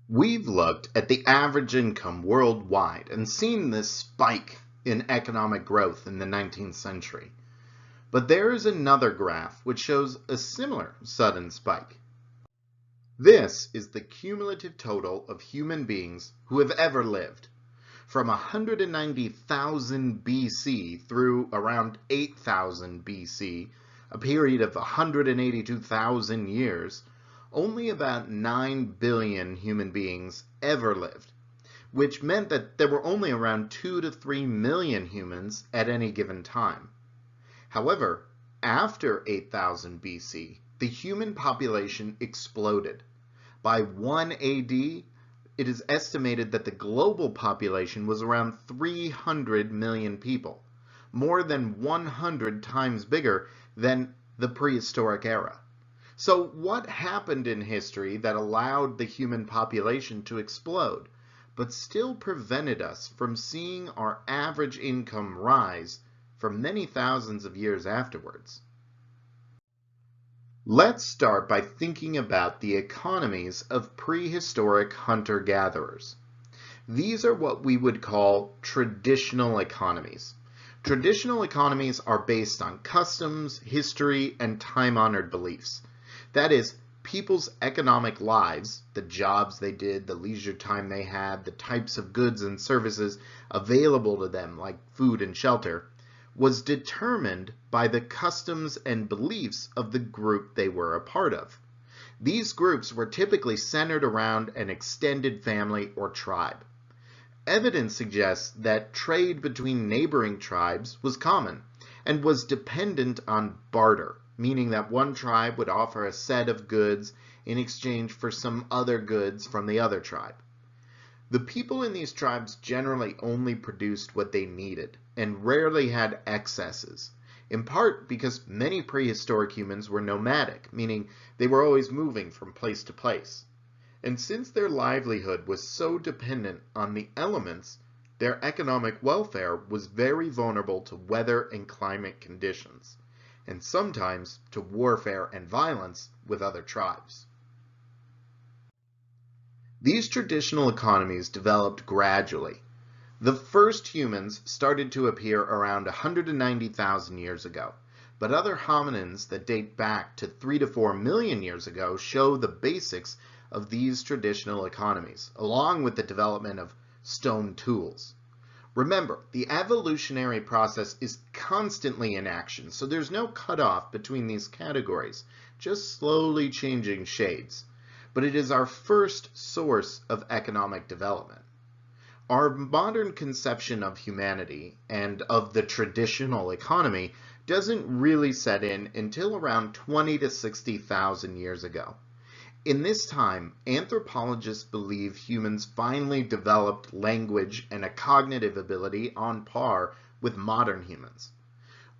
We've looked at the average income worldwide and seen this spike in economic growth in the 19th century. But there is another graph which shows a similar sudden spike. This is the cumulative total of human beings who have ever lived. From 190,000 BC through around 8,000 BC, a period of 182,000 years, only about 9 billion human beings ever lived, which meant that there were only around 2 to 3 million humans at any given time. However, after 8,000 BC, the human population exploded. By 1 AD, it is estimated that the global population was around 300 million people, more than 100 times bigger than the prehistoric era. So what happened in history that allowed the human population to explode, but still prevented us from seeing our average income rise for many thousands of years afterwards? Let's start by thinking about the economies of prehistoric hunter-gatherers. These are what we would call traditional economies. Traditional economies are based on customs, history, and time-honored beliefs. That is, people's economic lives, the jobs they did, the leisure time they had, the types of goods and services available to them, like food and shelter, was determined by the customs and beliefs of the group they were a part of. These groups were typically centered around an extended family or tribe. Evidence suggests that trade between neighboring tribes was common and was dependent on barter, meaning that one tribe would offer a set of goods in exchange for some other goods from the other tribe. The people in these tribes generally only produced what they needed and rarely had excesses, in part because many prehistoric humans were nomadic, meaning they were always moving from place to place. And since their livelihood was so dependent on the elements, their economic welfare was very vulnerable to weather and climate conditions, and sometimes to warfare and violence with other tribes. These traditional economies developed gradually. The first humans started to appear around 190,000 years ago, but other hominins that date back to 3 to 4 million years ago show the basics of these traditional economies, along with the development of stone tools. Remember, the evolutionary process is constantly in action, so there's no cutoff between these categories, just slowly changing shades. But it is our first source of economic development. Our modern conception of humanity and of the traditional economy doesn't really set in until around 20 to 60,000 years ago. In this time, anthropologists believe humans finally developed language and a cognitive ability on par with modern humans.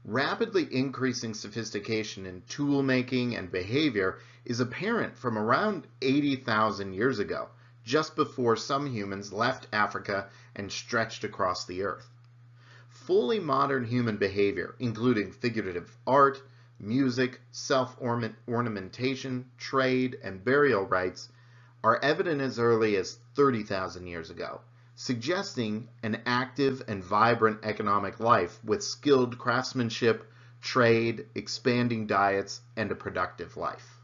Rapidly increasing sophistication in tool making and behavior is apparent from around 80,000 years ago, just before some humans left Africa and stretched across the earth. Fully modern human behavior, including figurative art, music, self-ornamentation, trade, and burial rites, are evident as early as 30,000 years ago, suggesting an active and vibrant economic life with skilled craftsmanship, trade, expanding diets, and a productive life.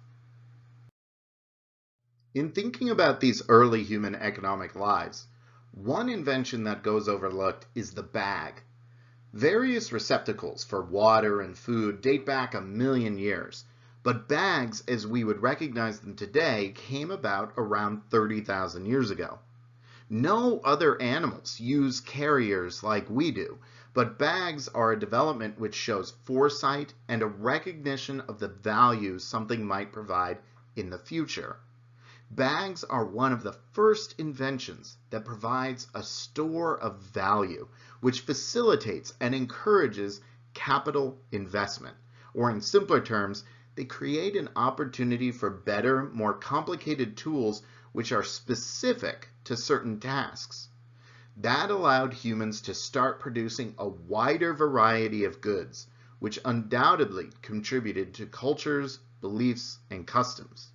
In thinking about these early human economic lives, one invention that goes overlooked is the bag. Various receptacles for water and food date back 1,000,000 years, but bags as we would recognize them today came about around 30,000 years ago. No other animals use carriers like we do, but bags are a development which shows foresight and a recognition of the value something might provide in the future. Bags are one of the first inventions that provides a store of value, which facilitates and encourages capital investment. Or in simpler terms, they create an opportunity for better, more complicated tools which are specific to certain tasks. That allowed humans to start producing a wider variety of goods, which undoubtedly contributed to cultures, beliefs, and customs.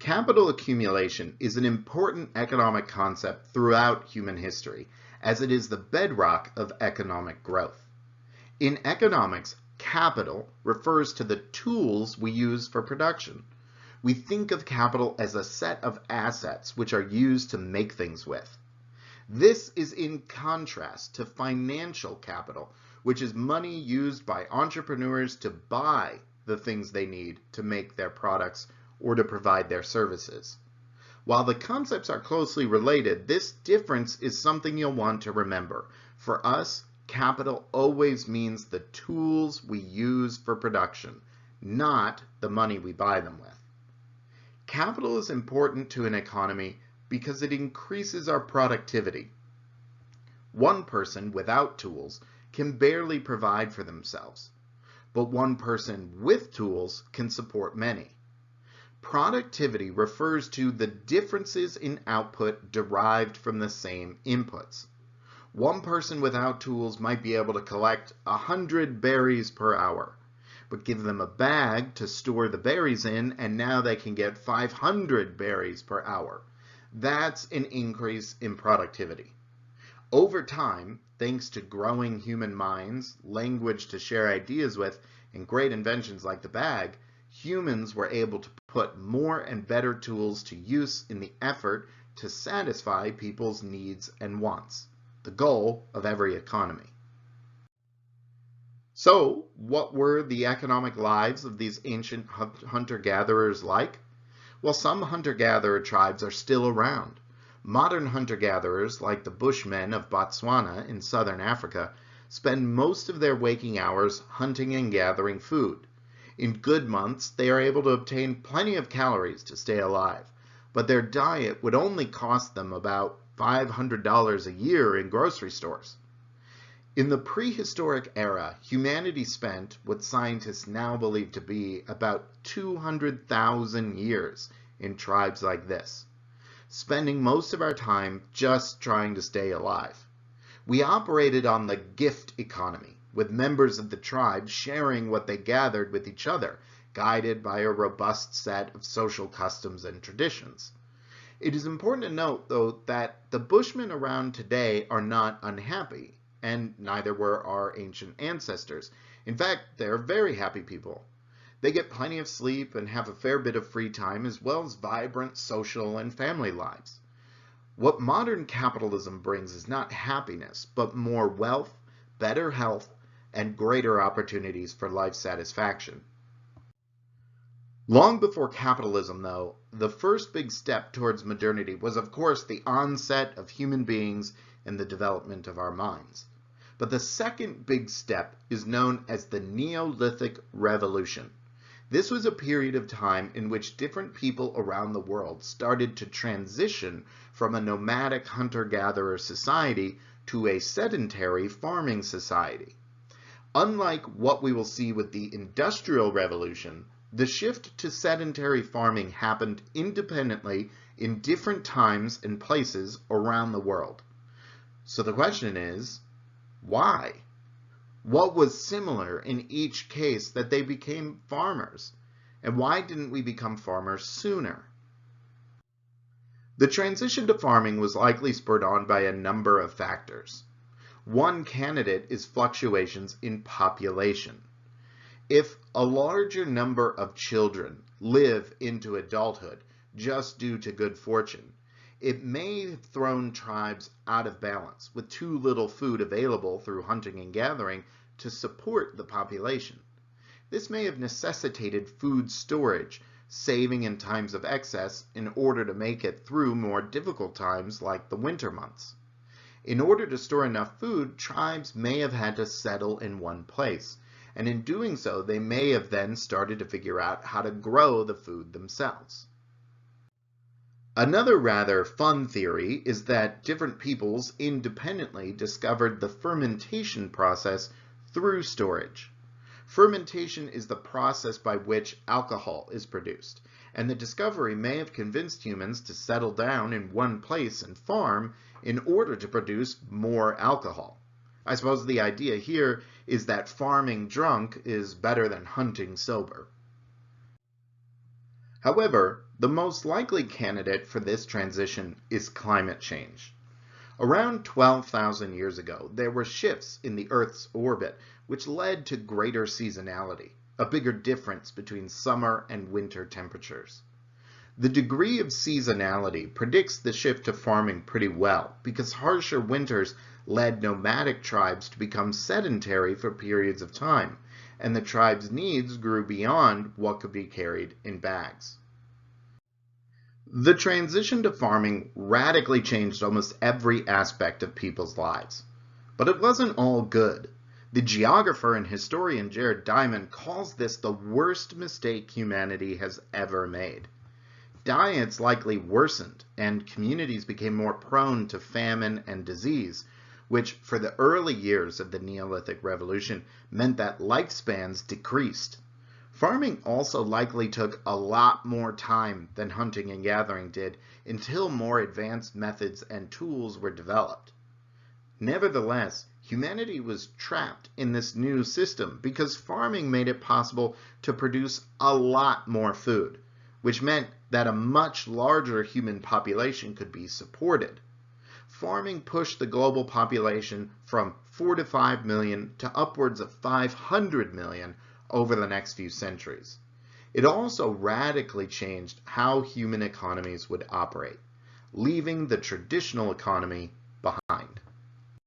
Capital accumulation is an important economic concept throughout human history, as it is the bedrock of economic growth. In economics, capital refers to the tools we use for production. We think of capital as a set of assets which are used to make things with. This is in contrast to financial capital, which is money used by entrepreneurs to buy the things they need to make their products or to provide their services. While the concepts are closely related, this difference is something you'll want to remember. For us, capital always means the tools we use for production, not the money we buy them with. Capital is important to an economy because it increases our productivity. One person without tools can barely provide for themselves, but one person with tools can support many. Productivity refers to the differences in output derived from the same inputs. One person without tools might be able to collect 100 berries per hour, but give them a bag to store the berries in, and now they can get 500 berries per hour. That's an increase in productivity. Over time, thanks to growing human minds, language to share ideas with, and great inventions like the bag, humans were able to put more and better tools to use in the effort to satisfy people's needs and wants, the goal of every economy. So, what were the economic lives of these ancient hunter-gatherers like? Well, some hunter-gatherer tribes are still around. Modern hunter-gatherers, like the Bushmen of Botswana in southern Africa, spend most of their waking hours hunting and gathering food. In good months, they are able to obtain plenty of calories to stay alive, but their diet would only cost them about $500 a year in grocery stores. In the prehistoric era, humanity spent what scientists now believe to be about 200,000 years in tribes like this, spending most of our time just trying to stay alive. We operated on the gift economy, with members of the tribe sharing what they gathered with each other, guided by a robust set of social customs and traditions. It is important to note, though, that the Bushmen around today are not unhappy, and neither were our ancient ancestors. In fact, they're very happy people. They get plenty of sleep and have a fair bit of free time, as well as vibrant social and family lives. What modern capitalism brings is not happiness, but more wealth, better health, and greater opportunities for life satisfaction. Long before capitalism, though, the first big step towards modernity was, of course, the onset of human beings and the development of our minds. But the second big step is known as the Neolithic Revolution. This was a period of time in which different people around the world started to transition from a nomadic hunter-gatherer society to a sedentary farming society. Unlike what we will see with the Industrial Revolution, the shift to sedentary farming happened independently in different times and places around the world. So the question is, why? What was similar in each case that they became farmers? And why didn't we become farmers sooner? The transition to farming was likely spurred on by a number of factors. One candidate is fluctuations in population. If a larger number of children live into adulthood just due to good fortune, it may have thrown tribes out of balance, with too little food available through hunting and gathering to support the population. This may have necessitated food storage, saving in times of excess in order to make it through more difficult times like the winter months. In order to store enough food, tribes may have had to settle in one place, and in doing so, they may have then started to figure out how to grow the food themselves. Another rather fun theory is that different peoples independently discovered the fermentation process through storage. Fermentation is the process by which alcohol is produced, and the discovery may have convinced humans to settle down in one place and farm in order to produce more alcohol. I suppose the idea here is that farming drunk is better than hunting sober. However, The most likely candidate for this transition is climate change. Around 12,000 years ago, there were shifts in the Earth's orbit which led to greater seasonality, a bigger difference between summer and winter temperatures. The degree of seasonality predicts the shift to farming pretty well because harsher winters led nomadic tribes to become sedentary for periods of time, and the tribe's needs grew beyond what could be carried in bags. The transition to farming radically changed almost every aspect of people's lives. But it wasn't all good. The geographer and historian Jared Diamond calls this the worst mistake humanity has ever made. Diets likely worsened, and communities became more prone to famine and disease, which for the early years of the Neolithic Revolution meant that lifespans decreased. Farming also likely took a lot more time than hunting and gathering did until more advanced methods and tools were developed. Nevertheless, humanity was trapped in this new system because farming made it possible to produce a lot more food, which meant that a much larger human population could be supported. Farming pushed the global population from 4 to 5 million to upwards of 500 million over the next few centuries. It also radically changed how human economies would operate, leaving the traditional economy behind.